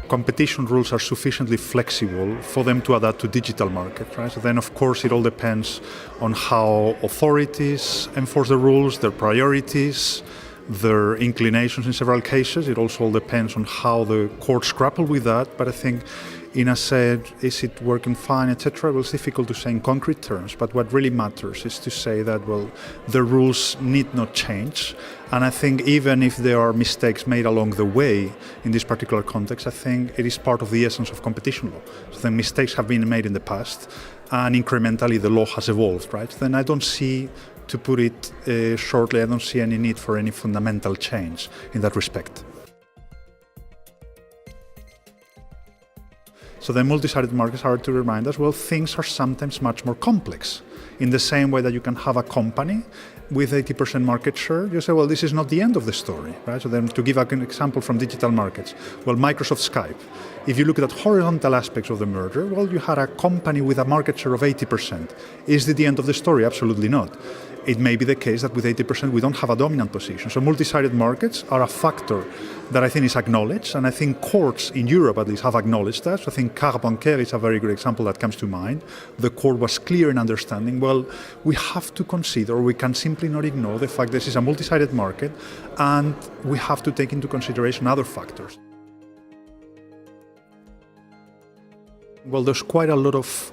competition rules are sufficiently flexible for them to adapt to digital market, right? So then, of course, it all depends on how authorities enforce the rules, their priorities, their inclinations in several cases. It also all depends on how the courts grapple with that. But I think Ina said, is it working fine, etc.? Well, it's difficult to say in concrete terms, but what really matters is to say that, well, the rules need not change. And I think even if there are mistakes made along the way in this particular context, I think it is part of the essence of competition law. So the mistakes have been made in the past, and incrementally the law has evolved, right? Then I don't see, to put it shortly, I don't see any need for any fundamental change in that respect. So the multi-sided markets are to remind us, well, things are sometimes much more complex. In the same way that you can have a company with 80% market share, you say, well, this is not the end of the story, right? So then to give an example from digital markets, well, Microsoft Skype, if you look at horizontal aspects of the merger, well, you had a company with a market share of 80%. Is it the end of the story? Absolutely not. It may be the case that with 80% we don't have a dominant position. So multi-sided markets are a factor that I think is acknowledged, and I think courts in Europe at least have acknowledged that. So I think Car Bancaire is a very good example that comes to mind. The court was clear in understanding, well, we have to consider, or we can simply not ignore the fact this is a multi-sided market, and we have to take into consideration other factors. Well, there's quite a lot of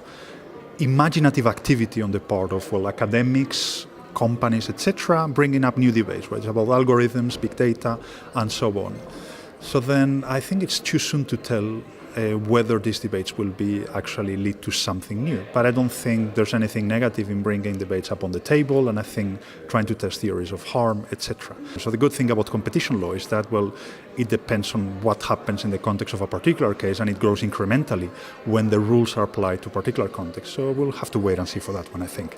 imaginative activity on the part of, well, academics, companies, etc., bringing up new debates, right? It's about algorithms, big data, and so on. So then I think it's too soon to tell whether these debates will actually lead to something new. But I don't think there's anything negative in bringing debates up on the table, and I think trying to test theories of harm, etc. So the good thing about competition law is that, well, it depends on what happens in the context of a particular case, and it grows incrementally when the rules are applied to a particular context. So we'll have to wait and see for that one, I think.